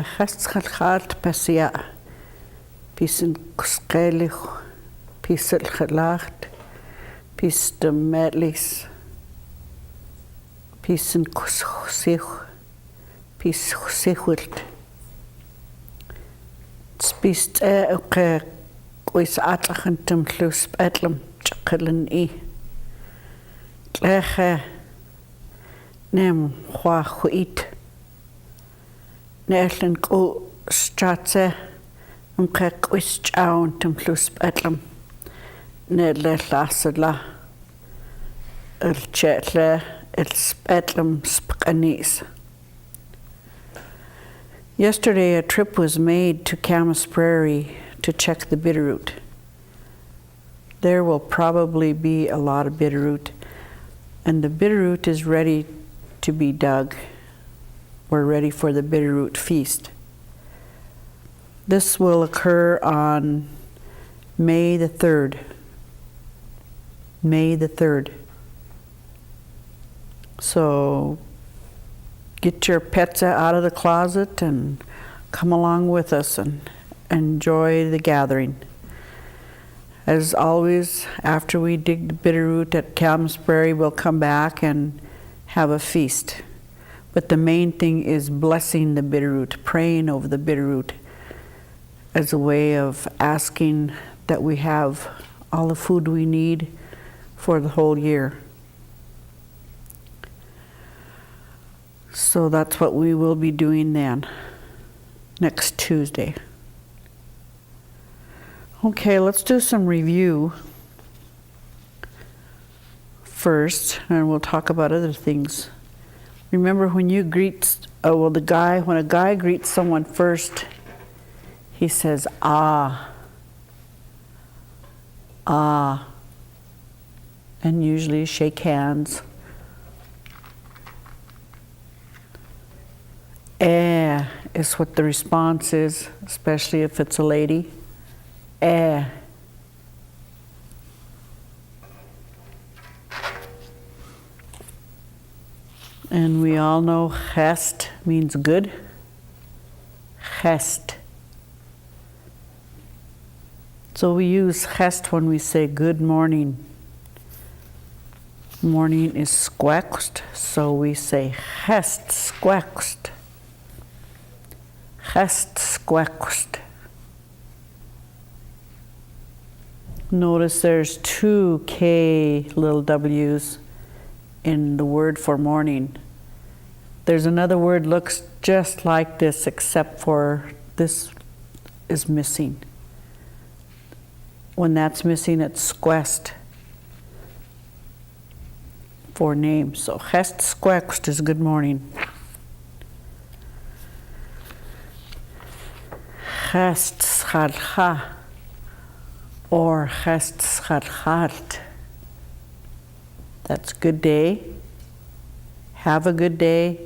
Khast pasia. Pisen skelig. Pisel gelacht. Pis de medlis. Pisen zich. Pis zichult. Spist ook ois atlagentum klus etlum chakelen I. Lege nem hwa huit. Nerlen ko stratse kek ois chaun tum klus etlum. Nedle lasela. El chetle el spetlum spanis. Yesterday, a trip was made to Camas Prairie to check the bitterroot. There will probably be a lot of bitterroot, and the bitterroot is ready to be dug. We're ready for the bitterroot feast. This will occur on May the 3rd. May the 3rd. So get your pets out of the closet and come along with us and enjoy the gathering. As always, after we dig the bitterroot at Camas Prairie, we'll come back and have a feast. But the main thing is blessing the bitterroot, praying over the bitterroot as a way of asking that we have all the food we need for the whole year. So that's what we will be doing then, next Tuesday. Okay, let's do some review first, and we'll talk about other things. Remember when you greet, when a guy greets someone first, he says, ah, ah, and usually shake hands. Eh is what the response is, especially if it's a lady. Eh. And we all know chest means good. Chest. So we use chest when we say good morning. Morning is squext, so we say chest squext. Chest squext. Notice there's 2 K little W's in the word for morning. There's another word looks just like this, except for this is missing. When that's missing, it's squest for name. So chest squext is good morning. Chest schalcha or chest schalchart. That's good day. Have a good day.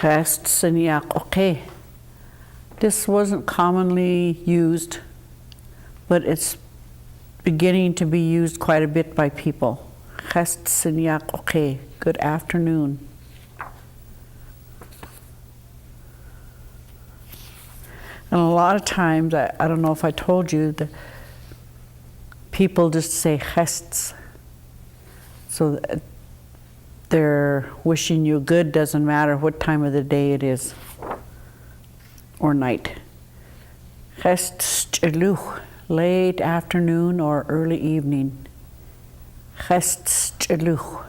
Chest siniak okay. This wasn't commonly used, but it's beginning to be used quite a bit by people. Chest siniak okay. Good afternoon. And a lot of times, I don't know if I told you, that people just say chests. So they're wishing you good, doesn't matter what time of the day it is or night. Chest shteluch, late afternoon or early evening. Chest shteluch.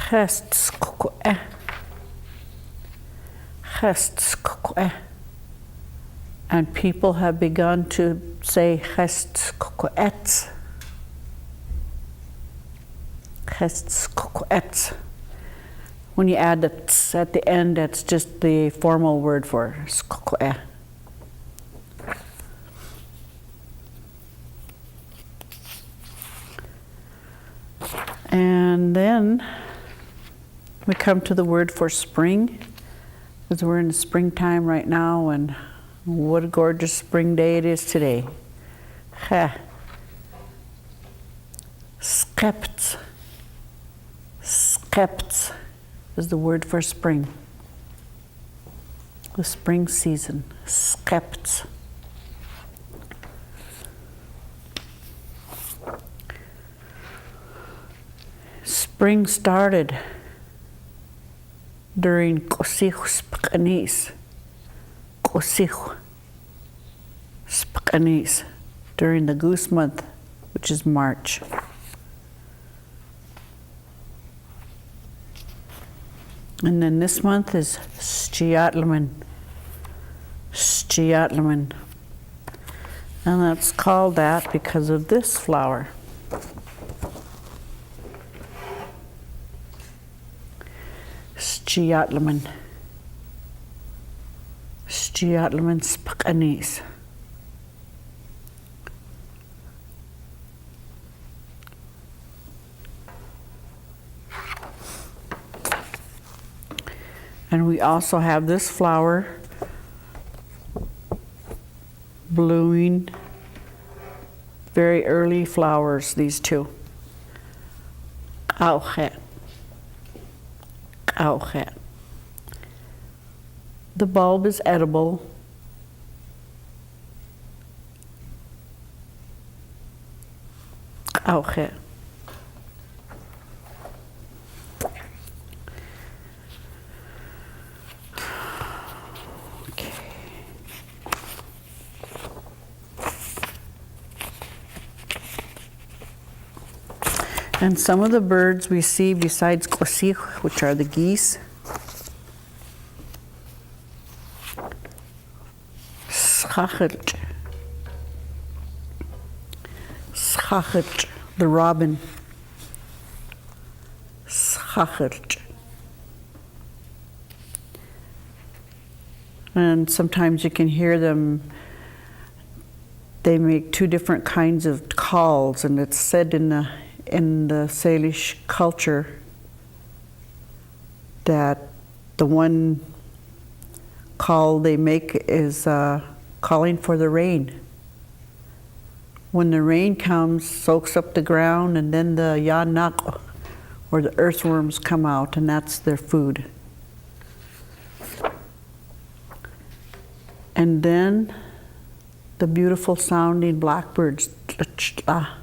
Chest skukue. Chest skukue. And people have begun to say chest skukuets. Chest skukuets. When you add the ts at the end, that's just the formal word for skukue. And then we come to the word for spring. because we're in the springtime right now, and what a gorgeous spring day it is today. Ha. Skepts. Skepts is the word for spring. The spring season. Skepts. Spring started during Kosich Spakanis. Kosich Spakanis, during the goose month, which is March. And then this month is Stiatlaman. Stiatlaman. And that's called that because of this flower. Stiatlaman. Stiatlaman Spakanis. And we also have this flower blooming, very early flowers, these two. Auge. Auge. The bulb is edible. Auge. And some of the birds we see besides Kosich, which are the geese, Schachert, Schachert, the robin, Schachert. And sometimes you can hear them. They make two different kinds of calls, and it's said in the Salish culture that the one call they make is calling for the rain. When the rain comes, soaks up the ground, and then the yanak, or the earthworms, come out, and that's their food. And then the beautiful sounding blackbirds, tla, tla.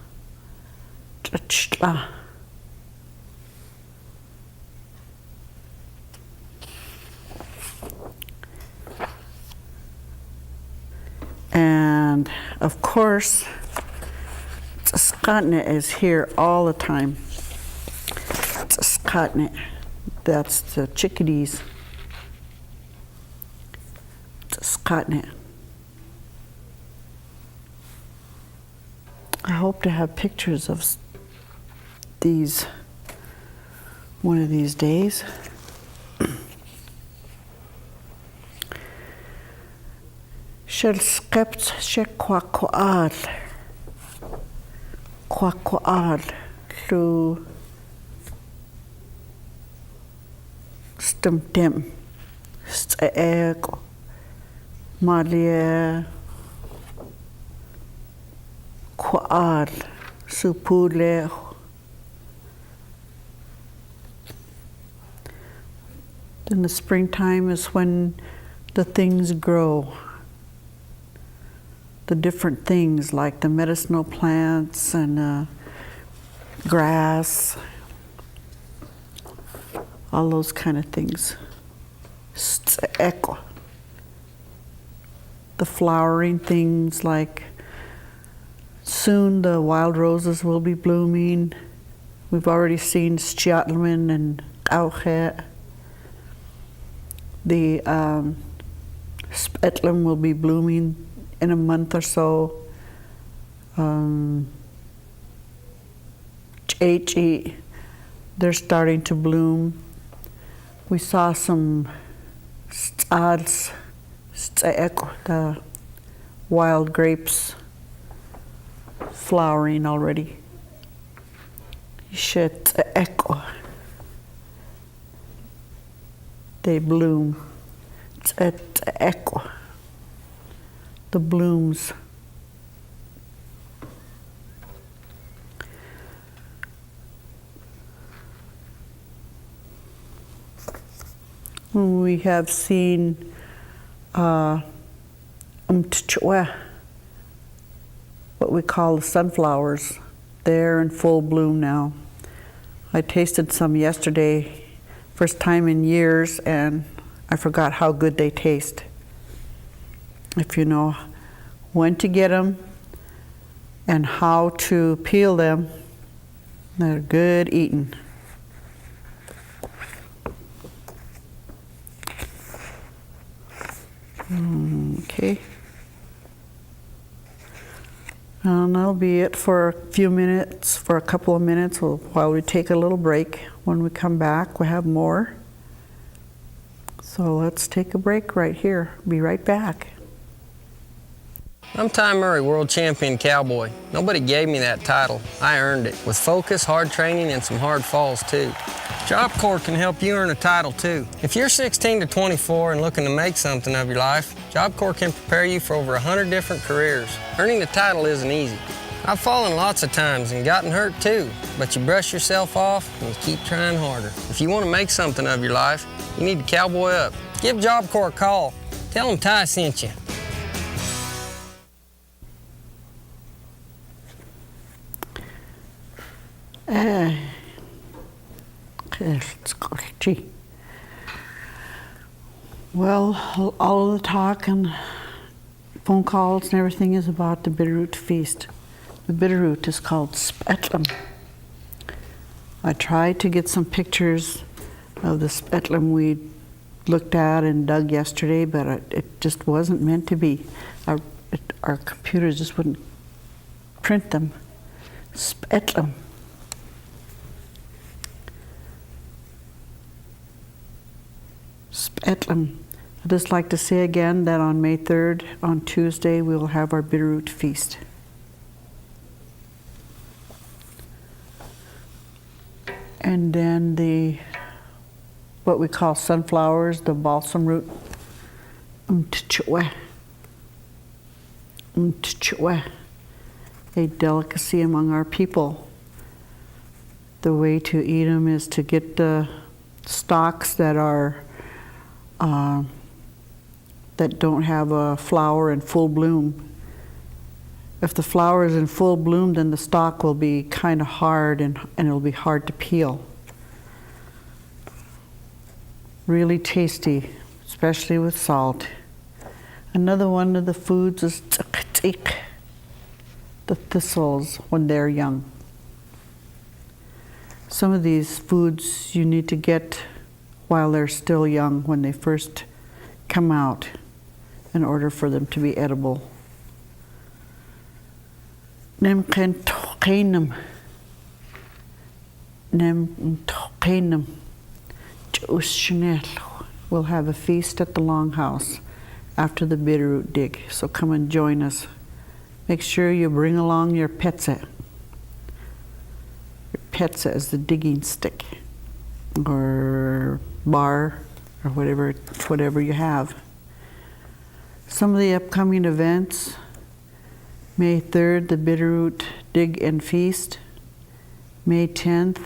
And of course, Tskatne is here all the time. Tskatne, that's the chickadees. Tskatne. I hope to have pictures of these one of these days. Shel skept she kwakwal. Kwakwal through stumtim. Steek Malia Kwal Supule. In the springtime is when the things grow. The different things like the medicinal plants and grass, all those kind of things. The flowering things, like soon the wild roses will be blooming. We've already seen Stiatlaman and Auchet. The Spetlam will be blooming in a month or so. HE, they're starting to bloom. We saw some Stads, the wild grapes, flowering already. They bloom. echo, the blooms. We have seen what we call the sunflowers. They're in full bloom now. I tasted some yesterday, first time in years, and I forgot how good they taste. If you know when to get them and how to peel them, they're good eating. Okay. And that'll be it for a few minutes, for a couple of minutes, while we take a little break. When we come back, we have more. So let's take a break right here. Be right back. I'm Ty Murray, world champion cowboy. Nobody gave me that title. I earned it with focus, hard training, and some hard falls too. Job Corps can help you earn a title too. If you're 16 to 24 and looking to make something of your life, Job Corps can prepare you for over 100 different careers. Earning the title isn't easy. I've fallen lots of times and gotten hurt too, but you brush yourself off and you keep trying harder. If you want to make something of your life, you need to cowboy up. Give Job Corps a call. Tell them Ty sent you. Well, all of the talk and phone calls and everything is about the Bitterroot Feast. The Bitterroot is called spetlum. I tried to get some pictures of the spetlum we looked at and dug yesterday, but it just wasn't meant to be. Our computers just wouldn't print them. Spetlum. Spetlum. I'd just like to say again that on May 3rd, on Tuesday, we will have our Bitterroot Feast. And then what we call sunflowers, the balsam root, a delicacy among our people. The way to eat them is to get the stalks that are that don't have a flower in full bloom. If the flower is in full bloom, then the stalk will be kind of hard and it'll be hard to peel. Really tasty, especially with salt. Another one of the foods is the thistles when they're young. Some of these foods you need to get while they're still young, when they first come out, in order for them to be edible. We'll have a feast at the Longhouse after the Bitterroot dig, so come and join us. Make sure you bring along your petsa. Your petsa is the digging stick, or bar, or whatever you have. Some of the upcoming events: May 3rd, the Bitterroot Dig and Feast. May 10th,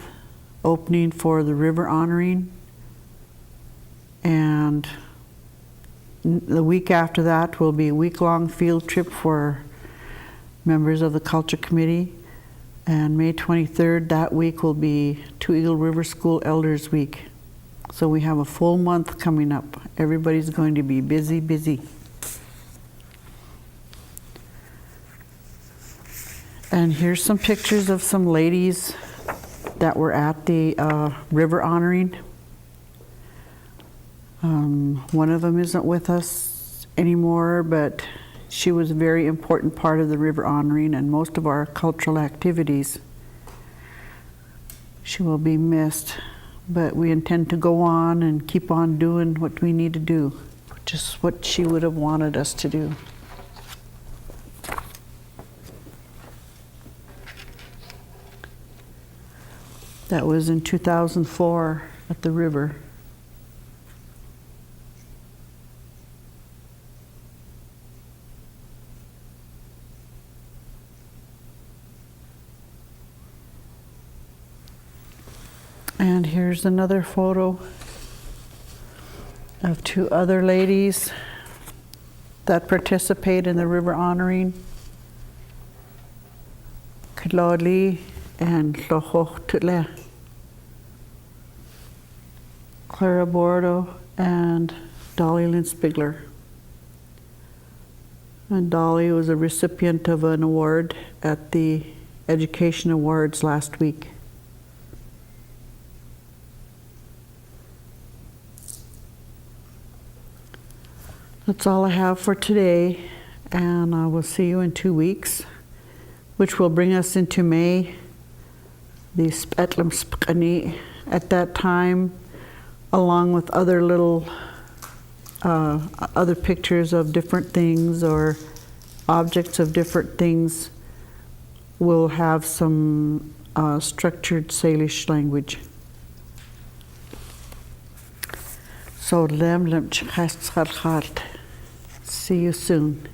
opening for the river honoring. And the week after that will be a week-long field trip for members of the Culture Committee. And May 23rd, that week, will be Two Eagle River School Elders Week. So we have a full month coming up. Everybody's going to be busy, busy. And here's some pictures of some ladies that were at the river honoring. One of them isn't with us anymore, but she was a very important part of the river honoring and most of our cultural activities. She will be missed, but we intend to go on and keep on doing what we need to do, which is what she would have wanted us to do. That was in 2004 at the river. And here's another photo of two other ladies that participate in the river honoring. Ecology and Tule. Clara Bordo and Dolly Linspigler. And Dolly was a recipient of an award at the Education Awards last week. That's all I have for today, and I will see you in 2 weeks, which will bring us into May, the Spetlam Spkani at that time, along with other little other pictures of different things or objects of different things. We'll have some structured Salish language. So see you soon.